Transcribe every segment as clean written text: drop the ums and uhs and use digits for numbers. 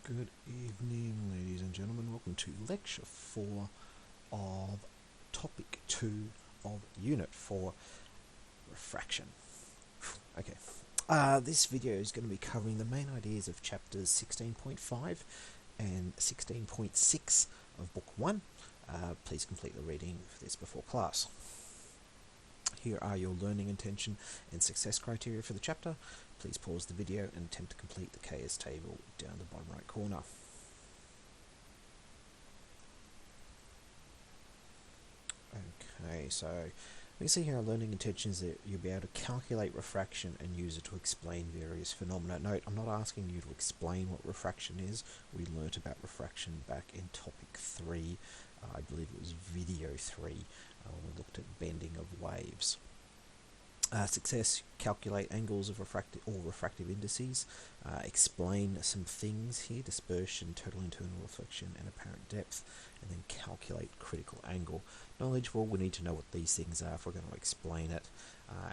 Good evening, ladies and gentlemen. Welcome to Lecture 4 of Topic 2 of Unit 4, Refraction. Okay, this video is going to be covering the main ideas of Chapters 16.5 and 16.6 of Book 1. Please complete the reading for this before class. Here are your learning intention and success criteria for the chapter. Please pause the video and attempt to complete the KS table down the bottom right corner. Okay, so we can see here our learning intentions that you'll be able to calculate refraction and use it to explain various phenomena. Note, I'm not asking you to explain what refraction is. We learnt about refraction back in topic 3. I believe it was video 3 when we looked at bending of waves. Success, calculate angles of refractive indices, explain some things here, dispersion, total internal reflection and apparent depth, and then calculate critical angle. Knowledge, well, we need to know what these things are if we're going to explain it,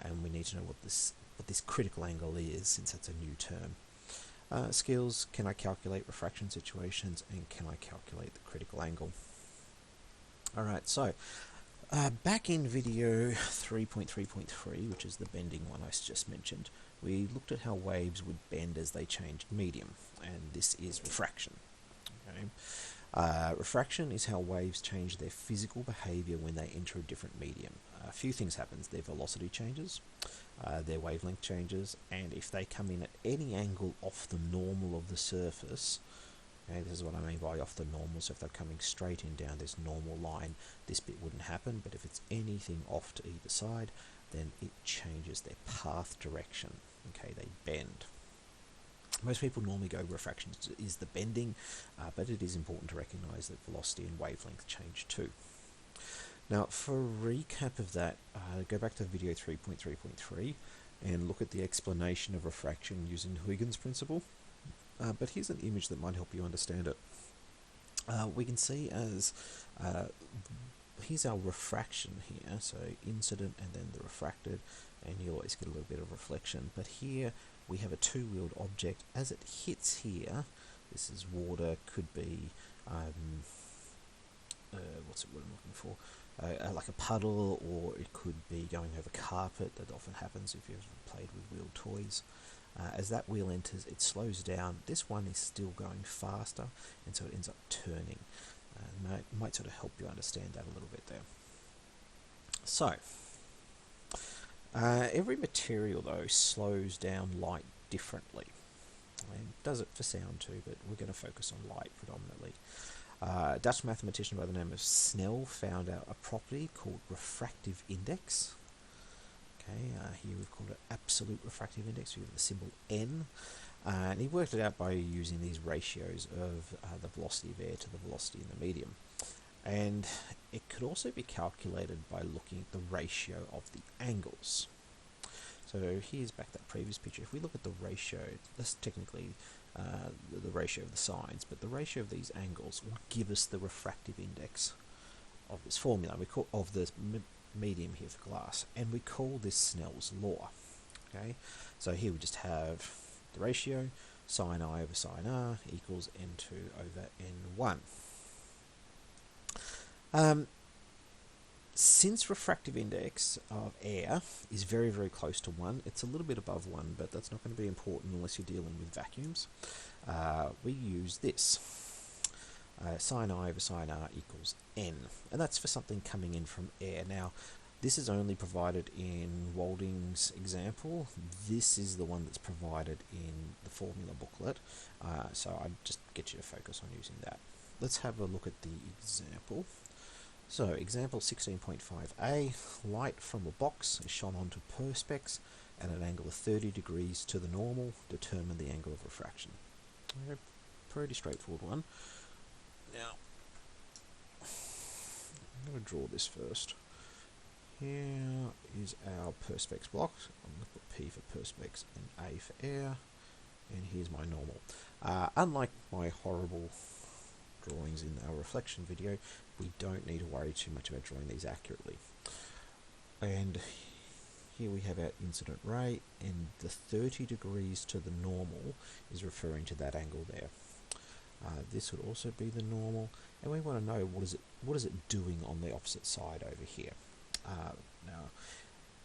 and we need to know what this critical angle is, since that's a new term. Skills, can I calculate refraction situations, and can I calculate the critical angle? Alright, so back in video 3.3.3, which is the bending one I just mentioned, we looked at how waves would bend as they changed medium, and this is refraction. Okay? Refraction is how waves change their physical behaviour when they enter a different medium. A few things happen. Their velocity changes, their wavelength changes, and if they come in at any angle off the normal of the surface, okay, this is what I mean by off the normal. So if they're coming straight in down this normal line, this bit wouldn't happen, but if it's anything off to either side, then it changes their path direction. Okay, they bend. Most people normally go refraction is the bending, but it is important to recognise that velocity and wavelength change too. Now, for a recap of that, go back to video 3.3.3 and look at the explanation of refraction using Huygens principle. But here's an image that might help you understand it. We can see as here's our refraction here, so incident and then the refracted, and you always get a little bit of reflection. But here we have a two-wheeled object. As it hits here, this is water, could be what's it? What I'm looking for? Like a puddle, or it could be going over carpet. That often happens if you've played with wheeled toys. As that wheel enters, it slows down. This one is still going faster, and so it ends up turning. Might sort of help you understand that a little bit there. So, every material, though, slows down light differently. And it does it for sound too, but we're going to focus on light predominantly. A Dutch mathematician by the name of Snell found out a property called refractive index. Okay, here we've called it absolute refractive index. We have the symbol N, and he worked it out by using these ratios of the velocity of air to the velocity in the medium. And it could also be calculated by looking at the ratio of the angles. So here's back that previous picture. If we look at the ratio, that's technically the ratio of the sides, but the ratio of these angles will give us the refractive index of this formula. We call of the medium here for glass, and we call this Snell's law. Okay, so here we just have the ratio sine I over sine R equals N2 over N1. Since refractive index of air is very, very close to 1, it's a little bit above 1, but that's not going to be important unless you're dealing with vacuums. We use this. Sine I over sine R equals N, and that's for something coming in from air. Now, this is only provided in Walding's example. This is the one that's provided in the formula booklet, so I'd just get you to focus on using that. Let's have a look at the example. So, example 16.5a, light from a box is shone onto perspex at an angle of 30 degrees to the normal. Determine the angle of refraction. Okay, pretty straightforward one. Now, I'm going to draw this first. Here is our perspex block. I'm going to put P for perspex and A for air, and here's my normal. Unlike my horrible drawings in our reflection video, we don't need to worry too much about drawing these accurately. And here we have our incident ray, and the 30 degrees to the normal is referring to that angle there. This would also be the normal, and we want to know what is it doing on the opposite side over here. Now,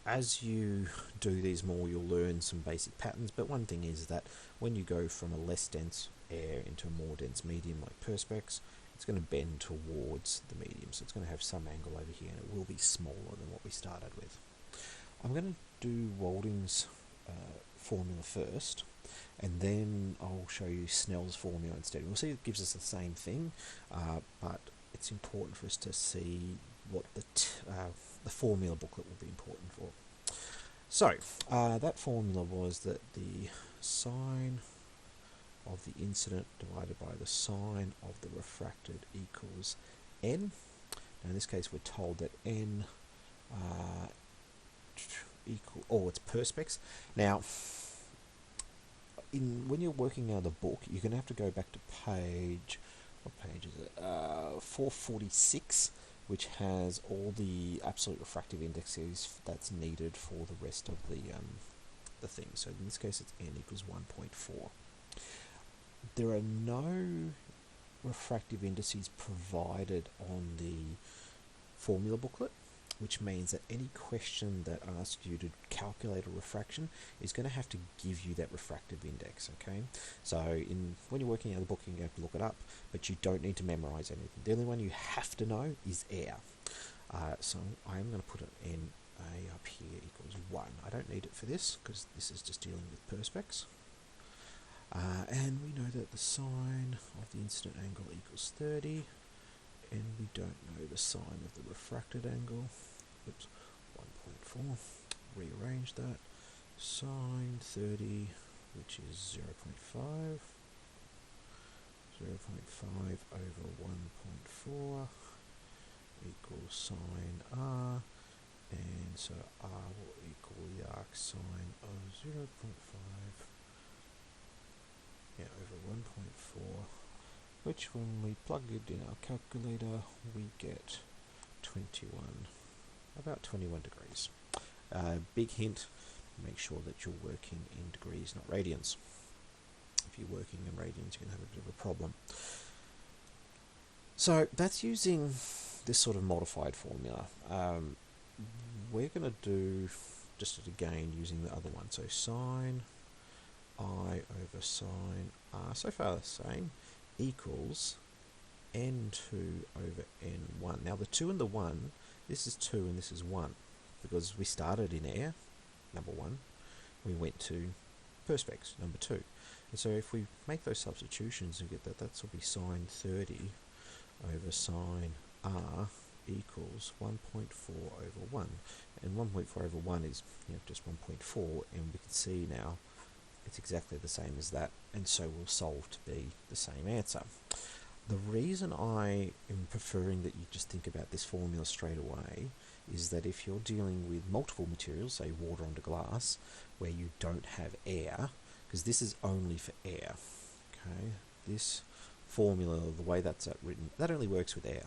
as you do these more, you'll learn some basic patterns, but one thing is that when you go from a less dense air into a more dense medium like Perspex, it's going to bend towards the medium, so it's going to have some angle over here, and it will be smaller than what we started with. I'm going to do Walding's formula first, and then I'll show you Snell's formula instead. We'll see it gives us the same thing, but it's important for us to see what the formula booklet will be important for. So, that formula was that the sine of the incident divided by the sine of the refracted equals n. Now in this case we're told that n it's Perspex. Now, when you're working out of the book, you're going to have to go back to what page is it? 446, which has all the absolute refractive indexes that's needed for the rest of the thing. So in this case, it's n equals 1.4. There are no refractive indices provided on the formula booklet, which means that any question that asks you to calculate a refraction is going to have to give you that refractive index, okay? So when you're working out the book, you have to look it up, but you don't need to memorize anything. The only one you have to know is air. So I'm going to put an NA up here equals 1. I don't need it for this, because this is just dealing with Perspex. And we know that the sine of the incident angle equals 30, and we don't know the sine of the refracted angle. Oops, 1.4. Rearrange that. Sine 30, which is 0.5. 0.5 over 1.4 equals sine r, and so r will equal the arc sine of 0.5 over 1.4, which when we plug it in our calculator we get about 21 degrees. Big hint, make sure that you're working in degrees, not radians. If you're working in radians, you're going to have a bit of a problem. So that's using this sort of modified formula. We're going to do just it again using the other one. So sine I over sine r, so far the same, equals n2 over n1. Now the 2 and the 1, this is 2 and this is 1, because we started in air, number 1, we went to Perspex, number 2. And so if we make those substitutions and get that, that will be sine 30 over sine r equals 1.4 over 1. And 1.4 over 1 is just 1.4, and we can see now it's exactly the same as that, and so we'll solve to be the same answer. The reason I am preferring that you just think about this formula straight away is that if you're dealing with multiple materials, say water onto glass, where you don't have air, because this is only for air, okay? This formula, the way that's written, that only works with air.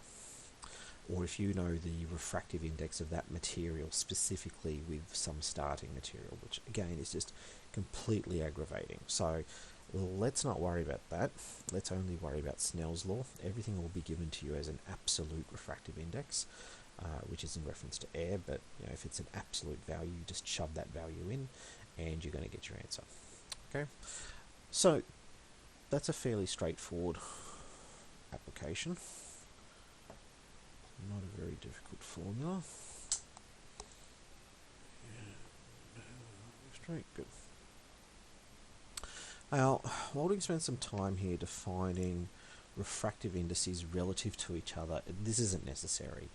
Or if you know the refractive index of that material specifically with some starting material, which again is just completely aggravating. So let's not worry about that. Let's only worry about Snell's law. Everything will be given to you as an absolute refractive index, which is in reference to air, but if it's an absolute value, you just shove that value in and you're going to get your answer. Okay, so that's a fairly straightforward application. Not a very difficult formula. Straight, good. Now, Walding spent some time here defining refractive indices relative to each other. This isn't necessary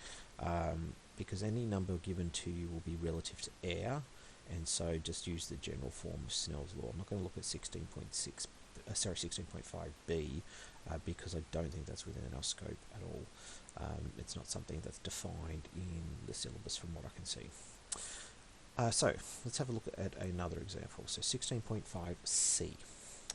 because any number given to you will be relative to air, and so just use the general form of Snell's law. I'm not going to look at 16.5b because I don't think that's within our scope at all. It's not something that's defined in the syllabus from what I can see. So let's have a look at another example. So 16.5c.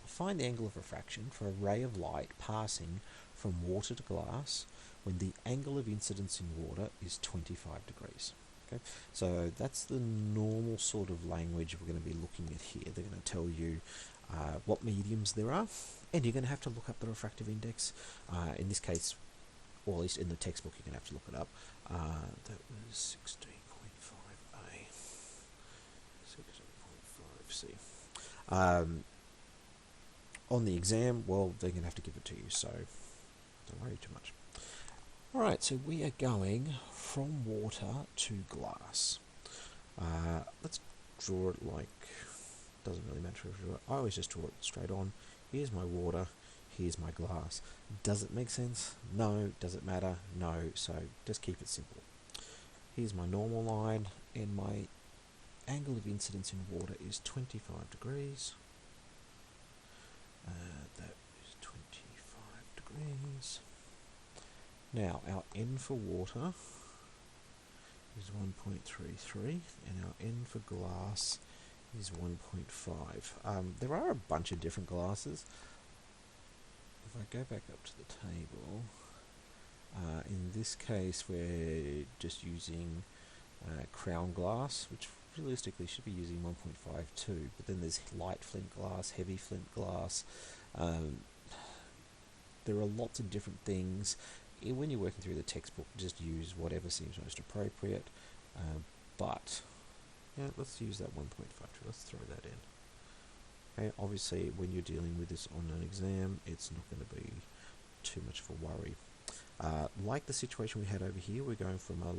Find the angle of refraction for a ray of light passing from water to glass when the angle of incidence in water is 25 degrees. Okay, so that's the normal sort of language we're going to be looking at here. They're going to tell you what mediums there are, and you're going to have to look up the refractive index. In this case, or at least in the textbook, you're going to have to look it up. That was 16.5a, 16.5c. On the exam, well, they're going to have to give it to you, so don't worry too much. Alright, so we are going from water to glass. Let's draw it like, doesn't really matter if you draw it. I always just draw it straight on. Here's my water, here's my glass. Does it make sense? No. Does it matter? No. So just keep it simple. Here's my normal line, and my angle of incidence in water is 25 degrees. That is 25 degrees. Now, our N for water is 1.33, and our N for glass is 1.5. There are a bunch of different glasses. If I go back up to the table, in this case we're just using crown glass, which realistically should be using 1.52, but then there's light flint glass, heavy flint glass. There are lots of different things. When you're working through the textbook, just use whatever seems most appropriate, but yeah, let's use that 1.52. Let's throw that in. Okay, obviously when you're dealing with this on an exam, it's not going to be too much of a worry. Like the situation we had over here, we're going from a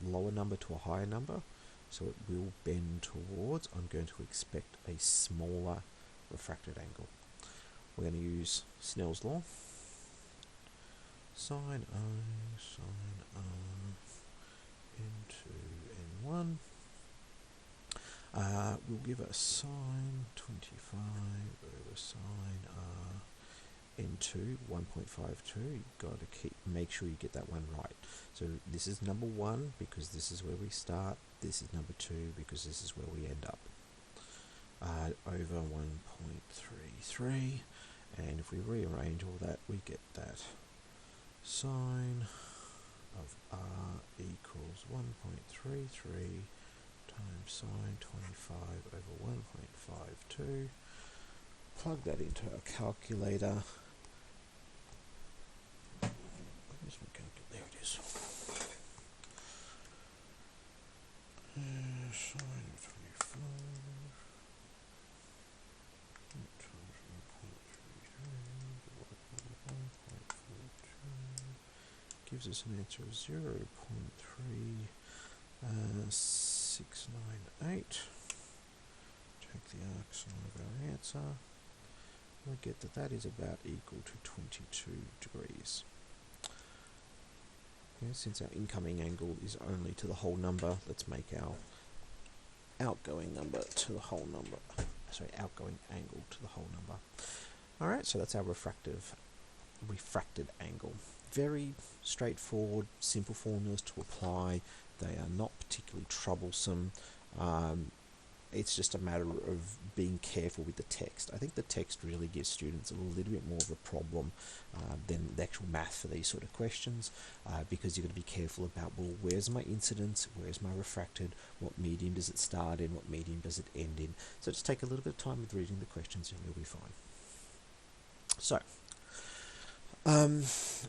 lower number to a higher number, so it will bend towards. I'm going to expect a smaller refracted angle. We're going to use Snell's law. Sine O into N1 will give us sine 25 over sine R into 1.52. You've got to make sure you get that one right. So this is number 1 because this is where we start. This is number 2 because this is where we end up. Over 1.33, and if we rearrange all that, we get that sine of R equals 1.33 times sine 25 over 1.52. Plug that into our calculator. Where's my calculator? There it is. Sine of 25 times 1.33 gives us an answer of 0.3698. Take the arc sine of our answer. We get that that is about equal to 22 degrees. Okay, since our incoming angle is only to the whole number, let's make our outgoing number to the whole number. Sorry, outgoing angle to the whole number. Alright, so that's our refracted angle. Very straightforward, simple formulas to apply. They are not particularly troublesome. It's just a matter of being careful with the text. I think the text really gives students a little bit more of a problem than the actual math for these sort of questions, because you've got to be careful about, well, where's my incidence, where's my refracted, what medium does it start in, what medium does it end in. So just take a little bit of time with reading the questions and you'll be fine. So,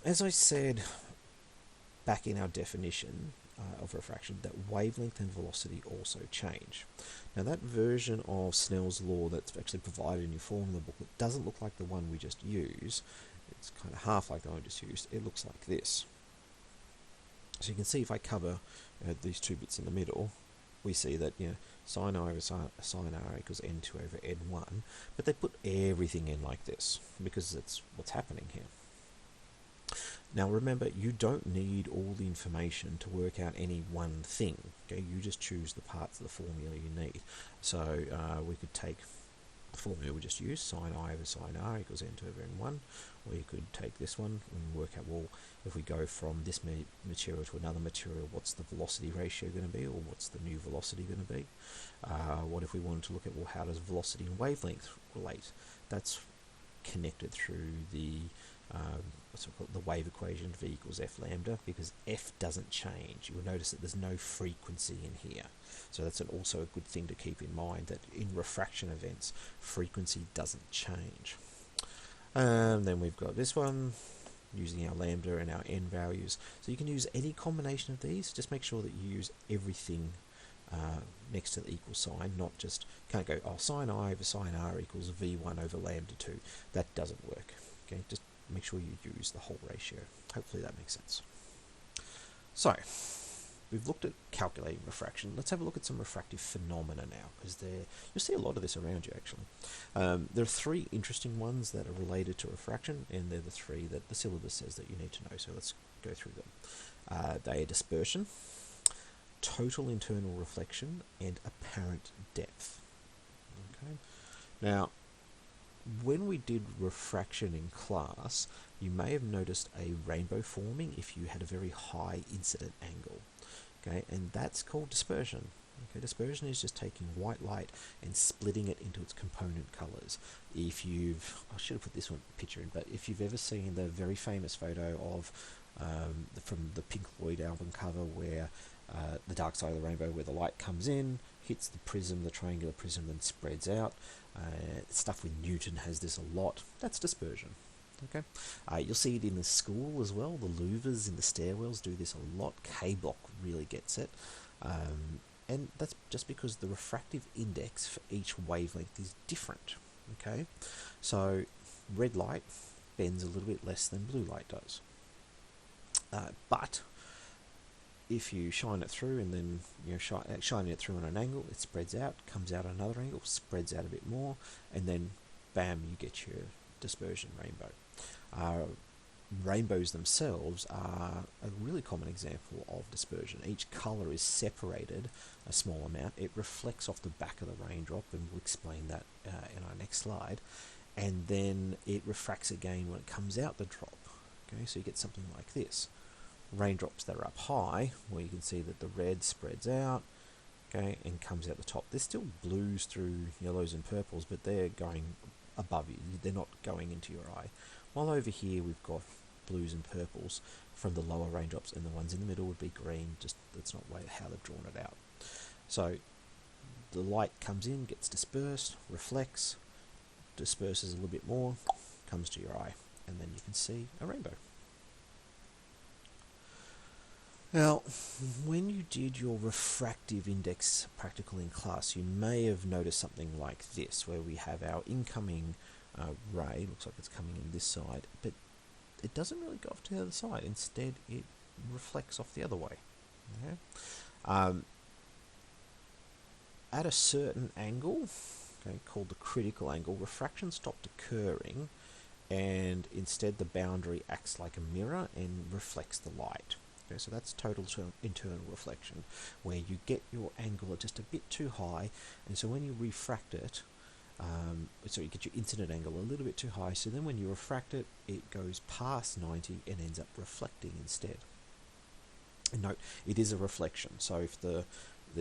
as I said back in our definition of refraction, that wavelength and velocity also change. Now that version of Snell's law that's actually provided in your formula booklet doesn't look like the one we just used. It's kind of half like the one we just used. It looks like this. So you can see if I cover these two bits in the middle, we see that, you know, sine I over sine R equals N2 over N1, but they put everything in like this because that's what's happening here. Now remember, you don't need all the information to work out any one thing. Okay, you just choose the parts of the formula you need. So we could take the formula we just used, sine I over sine R equals N2 over N1, or you could take this one and work out, well, if we go from this material to another material, what's the velocity ratio going to be, or what's the new velocity going to be? What if we wanted to look at, well, how does velocity and wavelength relate? That's connected through the what's it called, the wave equation, v equals f lambda, because f doesn't change. You will notice that there's no frequency in here. So that's also a good thing to keep in mind, that in refraction events, frequency doesn't change. Then we've got this one, using our lambda and our n values. So you can use any combination of these. Just make sure that you use everything next to the equal sign, not just, can't go, oh, sine I over sine r equals v1 over lambda 2. That doesn't work. Okay, just make sure you use the whole ratio. Hopefully that makes sense. So, we've looked at calculating refraction. Let's have a look at some refractive phenomena now, because you'll see a lot of this around you, actually. There are three interesting ones that are related to refraction, and they're the three that the syllabus says that you need to know, so let's go through them. They are dispersion, total internal reflection, and apparent depth. Okay. Now, when we did refraction in class, you may have noticed a rainbow forming if you had a very high incident angle. Okay, and that's called dispersion. Okay, dispersion is just taking white light and splitting it into its component colors. If you've, I should have put this one picture in, but if you've ever seen the very famous photo of from the Pink Floyd album cover, where the dark side of the rainbow, where the light comes in, hits the prism, the triangular prism, then spreads out. Stuff with Newton has this a lot. That's dispersion. Okay, you'll see it in the school as well. The louvers in the stairwells do this a lot. K-block really gets it, and that's just because the refractive index for each wavelength is different. Okay, so red light bends a little bit less than blue light does, but if you shine it through and then shining it through on an angle, it spreads out, comes out at another angle, spreads out a bit more, and then bam, you get your dispersion rainbow. Rainbows themselves are a really common example of dispersion. Each color is separated a small amount. It reflects off the back of the raindrop, and we'll explain that in our next slide. And then it refracts again when it comes out the drop. Okay, so you get something like this. Raindrops that are up high, where you can see that the red spreads out, okay, and comes out the top. There's still blues through yellows and purples, but they're going above you. They're not going into your eye. While over here we've got blues and purples from the lower raindrops, and the ones in the middle would be green. Just that's not how they've drawn it out. So the light comes in, gets dispersed, reflects, disperses a little bit more, comes to your eye, and then you can see a rainbow. Now, when you did your refractive index practical in class, you may have noticed something like this, where we have our incoming ray, looks like it's coming in this side, but it doesn't really go off to the other side. Instead, it reflects off the other way. Okay? At a certain angle, okay, called the critical angle, refraction stopped occurring, and instead the boundary acts like a mirror and reflects the light. Okay, so that's total internal reflection, where you get your angle at just a bit too high, and so when you refract it, so you get your incident angle a little bit too high, so then when you refract it, it goes past 90 and ends up reflecting instead. And note, it is a reflection, so if the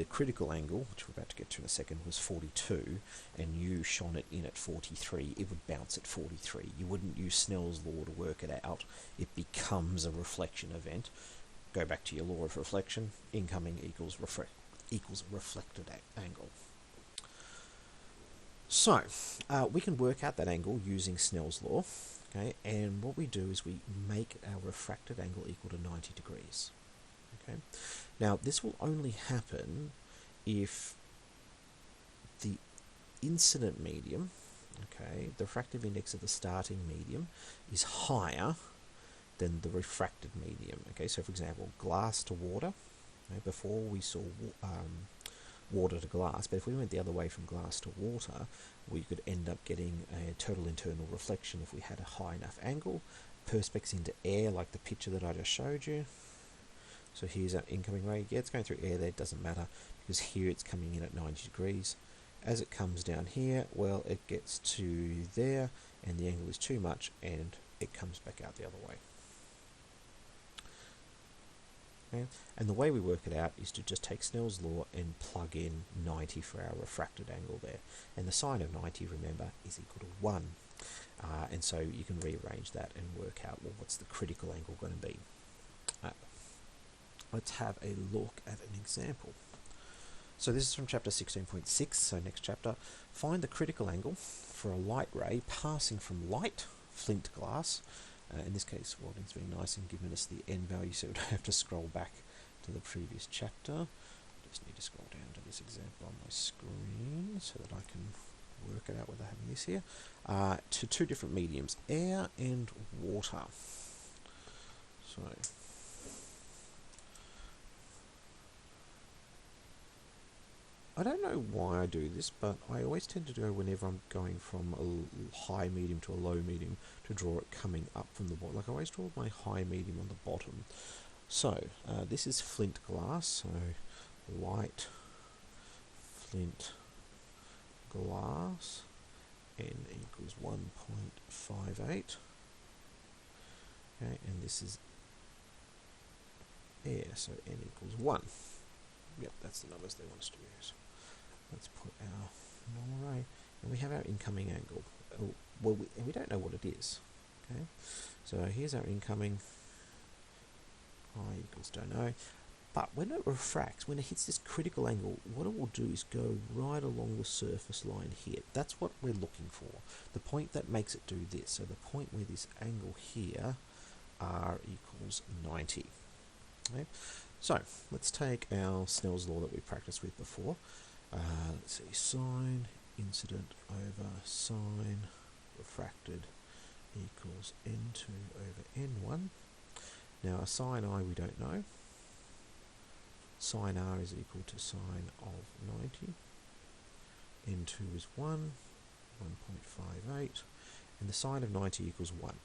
critical angle, which we're about to get to in a second, was 42, and you shone it in at 43, it would bounce at 43. You wouldn't use Snell's law to work it out. It becomes a reflection event. Go back to your law of reflection. Incoming equals reflected angle. So, we can work out that angle using Snell's law. Okay, and what we do is we make our refracted angle equal to 90 degrees. Okay, now this will only happen if the incident medium, okay, the refractive index of the starting medium, is higher than the refracted medium. Okay, so for example, glass to water. Okay, before we saw water to glass, but if we went the other way from glass to water, we could end up getting a total internal reflection if we had a high enough angle. Perspex into air, like the picture that I just showed you. So here's our incoming ray. Yeah, it's going through air there, it doesn't matter, because here it's coming in at 90 degrees. As it comes down here, well, it gets to there, and the angle is too much, and it comes back out the other way. Okay? And the way we work it out is to just take Snell's law and plug in 90 for our refracted angle there. And the sine of 90, remember, is equal to 1. And so you can rearrange that and work out, well, what's the critical angle going to be. Let's have a look at an example. So this is from chapter 16.6, so next chapter. Find the critical angle for a light ray passing from light, flint glass. In this case, Walding's been nice and given us the n value, so we don't have to scroll back to the previous chapter. Just need to scroll down to this example on my screen so that I can work it out without having this here. To two different mediums, air and water. So I don't know why I do this, but I always tend to go whenever I'm going from a high medium to a low medium to draw it coming up from the bottom. Like I always draw my high medium on the bottom. So this is flint glass, so light flint glass, n equals 1.58. Okay, and this is air, so n equals 1. Yep, that's the numbers they want us to use. Let's put our normal ray, and we have our incoming angle. Well, we don't know what it is. Okay, so here's our incoming. I equals don't know. But when it refracts, when it hits this critical angle, what it will do is go right along the surface line here. That's what we're looking for. The point that makes it do this. So the point where this angle here, r equals 90. Okay. So let's take our Snell's law that we practiced with before. Let's see, sine incident over sine refracted equals n2 over n1. Now a sine I we don't know. Sine r is equal to sine of 90. n2 is 1, 1.58, and the sine of 90 equals 1.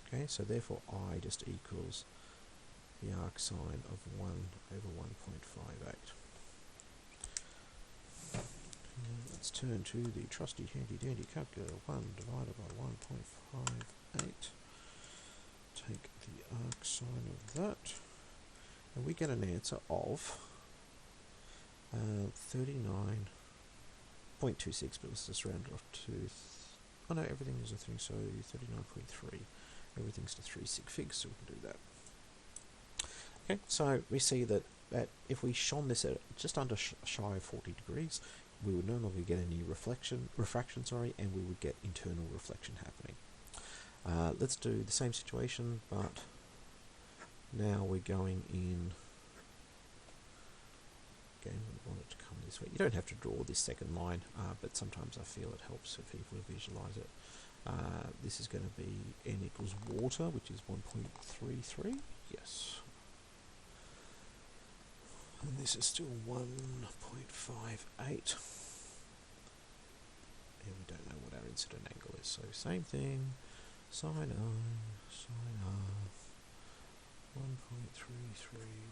Okay, so therefore I just equals the arc sine of 1 over 1.58. Let's turn to the trusty handy dandy calculator. 1 divided by 1.58. Take the arc sine of that, and we get an answer of 39.26, but let's just round it off to, oh no, everything is a thing, so 39.3. Everything's to 3 sig figs, so we can do that. Okay, so we see that if we shone this at just under shy of 40 degrees, we would no longer get any refraction, and we would get internal reflection happening. Let's do the same situation, but now we're going in. Again, we want it to come this way. You don't have to draw this second line, but sometimes I feel it helps for people to visualize it. This is going to be n equals water, which is 1.33. Yes. And this is still 1.58. And we don't know what our incident angle is, so same thing. Sine I, sine r, 1.33,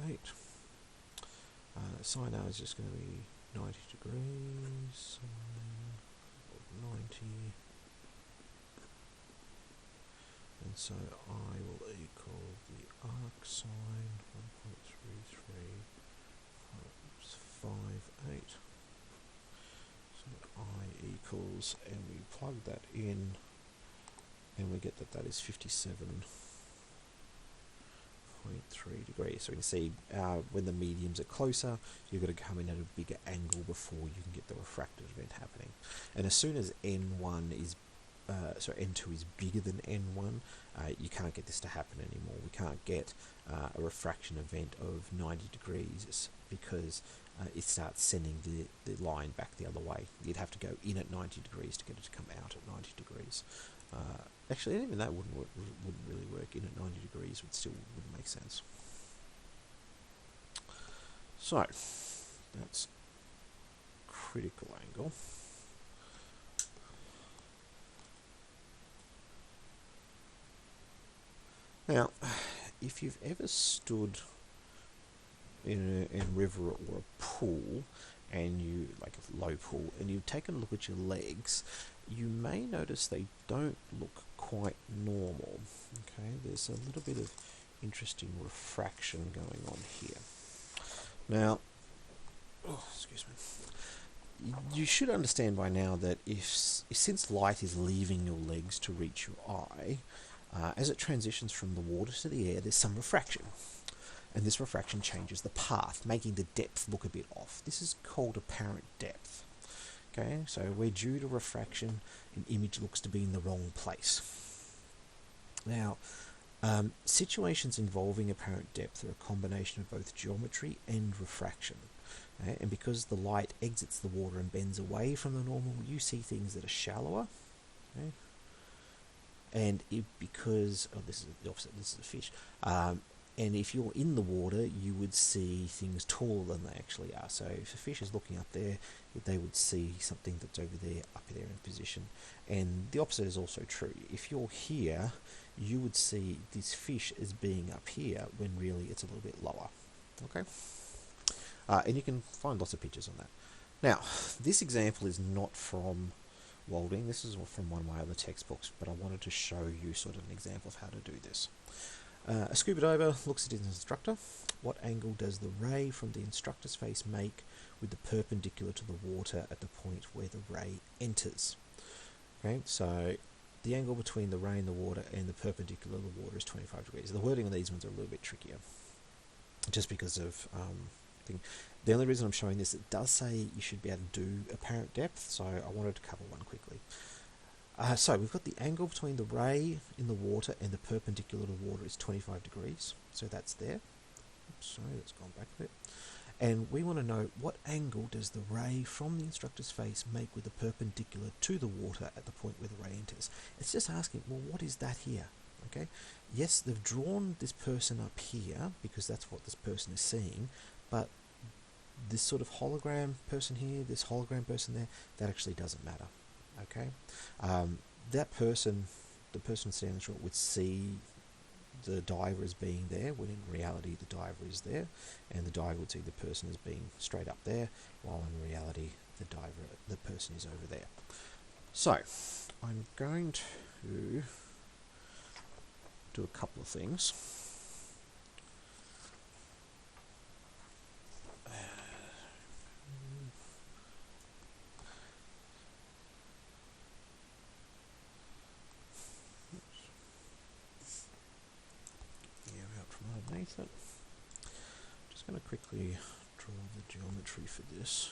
1.58. Sine r is just going to be 90 degrees, sine of 90. And so I will equal the arc sine 1.3358. So I equals, and we plug that in, and we get that that is 57.3 degrees. So we can see when the mediums are closer, you've got to come in at a bigger angle before you can get the refractive event happening. And as soon as n1 is n2 is bigger than n1, you can't get this to happen anymore. We can't get a refraction event of 90 degrees because it starts sending the line back the other way. You'd have to go in at 90 degrees to get it to come out at 90 degrees. Actually, even that wouldn't really work. In at 90 degrees wouldn't make sense. So, that's critical angle. Now, if you've ever stood in a river or a pool, and you, like a low pool, and you've taken a look at your legs, you may notice they don't look quite normal. Okay, there's a little bit of interesting refraction going on here. Now, excuse me. you should understand by now that since light is leaving your legs to reach your eye, as it transitions from the water to the air, there's some refraction. And this refraction changes the path, making the depth look a bit off. This is called apparent depth. Okay, so where due to refraction, an image looks to be in the wrong place. Now, situations involving apparent depth are a combination of both geometry and refraction. Okay? And because the light exits the water and bends away from the normal, you see things that are shallower. Okay? And because, oh, this is the opposite, this is a fish. And if you're in the water, you would see things taller than they actually are. So if a fish is looking up there, they would see something that's over there, up there in position. And the opposite is also true. If you're here, you would see this fish as being up here when really it's a little bit lower. Okay? And you can find lots of pictures on that. Now, this example is not from Walding. This is from one of my other textbooks, but I wanted to show you sort of an example of how to do this. A scuba diver looks at his instructor. What angle does the ray from the instructor's face make with the perpendicular to the water at the point where the ray enters? Okay, so the angle between the ray in the water and the perpendicular to the water is 25 degrees. The wording on these ones are a little bit trickier, just because of thing. The only reason I'm showing this, it does say you should be able to do apparent depth, so I wanted to cover one quickly. So we've got the angle between the ray in the water and the perpendicular to the water is 25 degrees. So that's there. Oops, sorry, that's gone back a bit. And we want to know what angle does the ray from the instructor's face make with the perpendicular to the water at the point where the ray enters. It's just asking, well, what is that here? Okay. Yes, they've drawn this person up here because that's what this person is seeing, but this sort of hologram person here, this hologram person there, that actually doesn't matter. Okay, that person, the person standing short, would see the diver as being there, when in reality the diver is there, and the diver would see the person as being straight up there, while in reality the person is over there. So, I'm going to do a couple of things. Underneath it. I'm just going to quickly draw the geometry for this,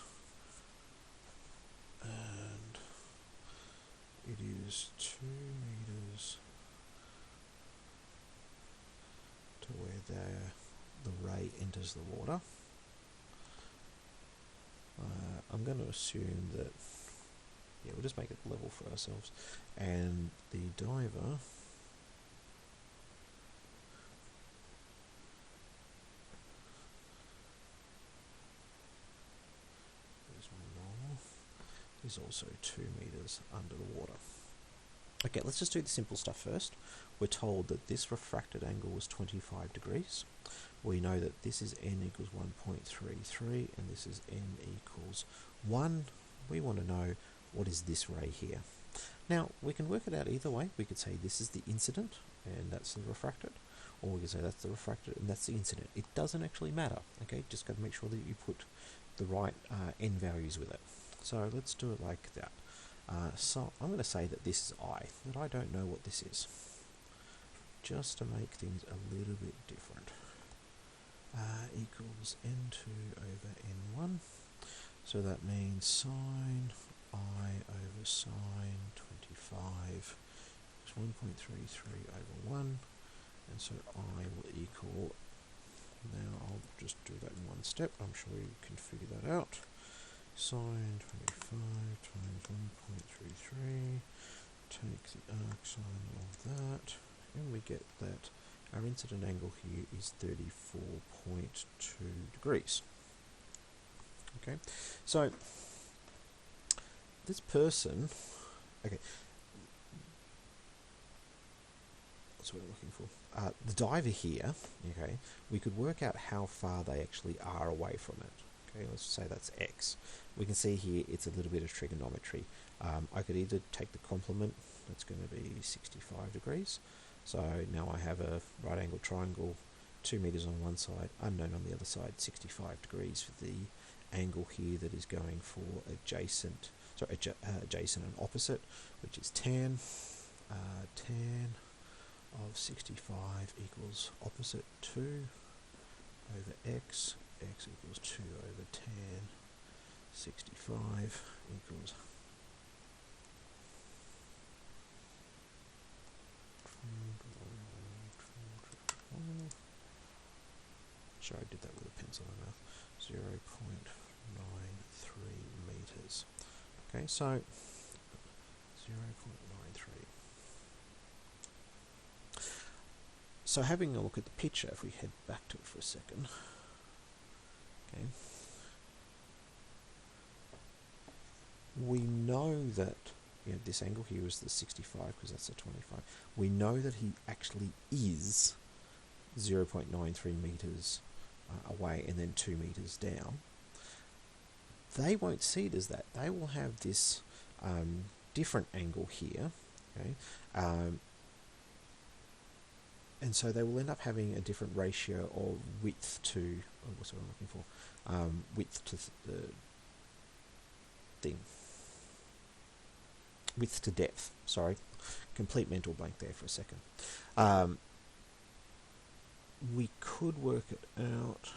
and it is 2 meters to where the ray enters the water. I'm going to assume that, yeah, we'll just make it level for ourselves, and the diver is also 2 meters under the water. Okay, let's just do the simple stuff first. We're told that this refracted angle was 25 degrees. We know that this is n equals 1.33 and this is n equals 1. We want to know what is this ray here. Now, we can work it out either way. We could say this is the incident and that's the refracted, or we could say that's the refracted and that's the incident. It doesn't actually matter, okay? Just got to make sure that you put the right n values with it. So let's do it like that. So I'm going to say that this is I, that I don't know what this is, just to make things a little bit different. Equals n2 over n1, so that means sine I over sine 25 is 1.33 over 1, and so I will equal, now I'll just do that in one step, I'm sure you can figure that out. Sine 25 times 1.33, take the arc sine of that, and we get that our incident angle here is 34.2 degrees. Okay, so this person, okay, that's what I'm looking for. The diver here, okay, we could work out how far they actually are away from it. Okay, let's say that's x. We can see here it's a little bit of trigonometry. I could either take the complement, that's going to be 65 degrees. So now I have a right angle triangle, 2 meters on one side, unknown on the other side, 65 degrees for the angle here that is going for adjacent and opposite, which is tan. Tan of 65 equals opposite 2 over x. X equals 2 over tan 65 equals sorry, I did that with a pencil in mouth. 0.93 meters. Okay, so 0.93. So having a look at the picture, if we head back to it for a second, okay, we know that this angle here is the 65 because that's the 25. We know that he actually is 0.93 meters away and then 2 meters down. They won't see it as that. They will have this different angle here, okay, and so they will end up having a different ratio of width to, what's what I'm looking for, width to the thing. Width to depth, sorry. Complete mental blank there for a second. We could work it out.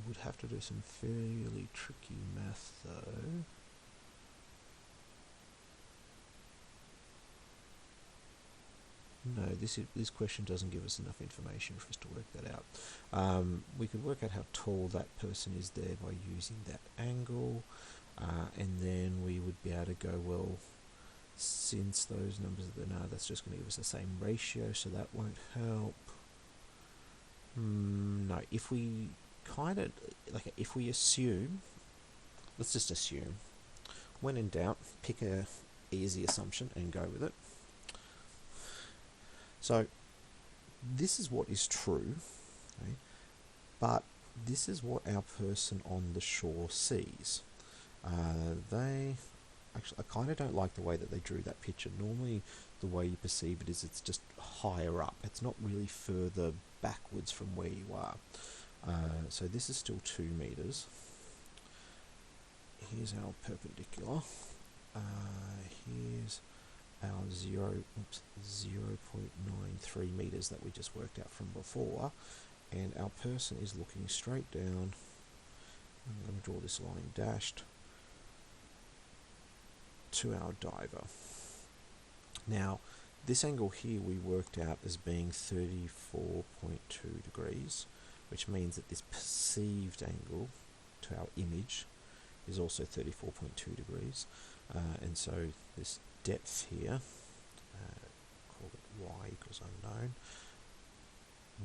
Would have to do some fairly tricky math though. No, this question doesn't give us enough information for us to work that out. We could work out how tall that person is there by using that angle, and then we would be able to go, well, since those numbers are there, no, that's just going to give us the same ratio, so that won't help. No, if we if we assume, let's just assume, when in doubt, pick a easy assumption and go with it. So this is what is true, okay, but this is what our person on the shore sees. Actually, I kind of don't like the way that they drew that picture. Normally, the way you perceive it is it's just higher up. It's not really further backwards from where you are. So this is still 2 meters. Here's our perpendicular. Here's our 0.93 meters that we just worked out from before. And our person is looking straight down. I'm going to draw this line dashed to our diver. Now, this angle here we worked out as being 34.2 degrees, which means that this perceived angle to our image is also 34.2 degrees. And so this depth here, call it y equals unknown,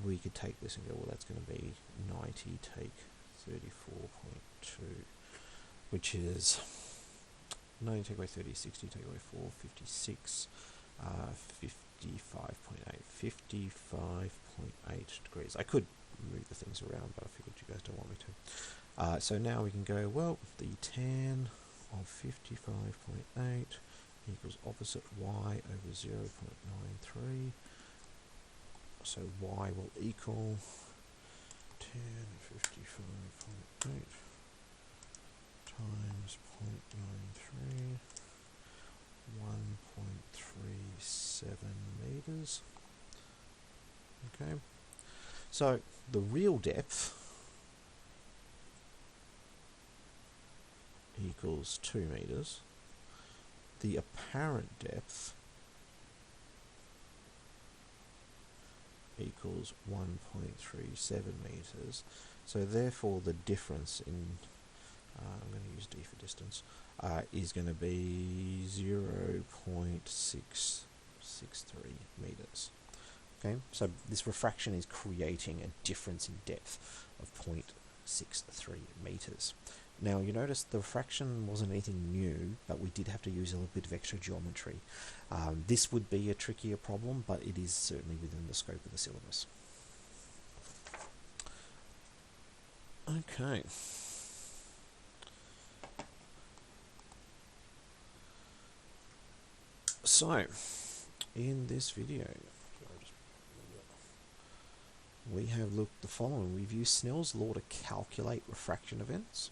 we could take this and go, well, that's going to be 90 take 34.2, which is 90 take away 30, 60 take away 4, 56, 55.8, 55.8 degrees. I could move the things around, but I figured you guys don't want me to. So now we can go, well, the tan of 55.8 equals opposite y over 0.93. So y will equal tan of 55.8 times 0.93, 1.37 meters. Okay, so the real depth equals 2 meters. The apparent depth equals 1.37 meters. So therefore the difference in, I'm going to use d for distance, is going to be 0.663 meters. Okay, so this refraction is creating a difference in depth of 0.63 meters. Now you notice the refraction wasn't anything new, but we did have to use a little bit of extra geometry. This would be a trickier problem, but it is certainly within the scope of the syllabus. Okay. So, in this video, we have looked at the following. We've used Snell's law to calculate refraction events.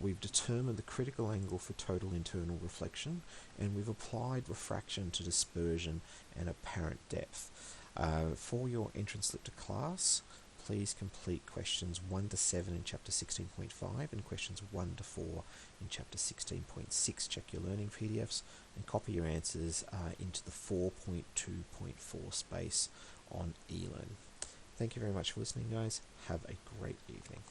We've determined the critical angle for total internal reflection, and we've applied refraction to dispersion and apparent depth. For your entrance slip to class, please complete questions 1 to 7 in chapter 16.5 and questions 1 to 4 in chapter 16.6. Check your learning PDFs and copy your answers into the 4.2.4 space on eLearn. Thank you very much for listening, guys. Have a great evening.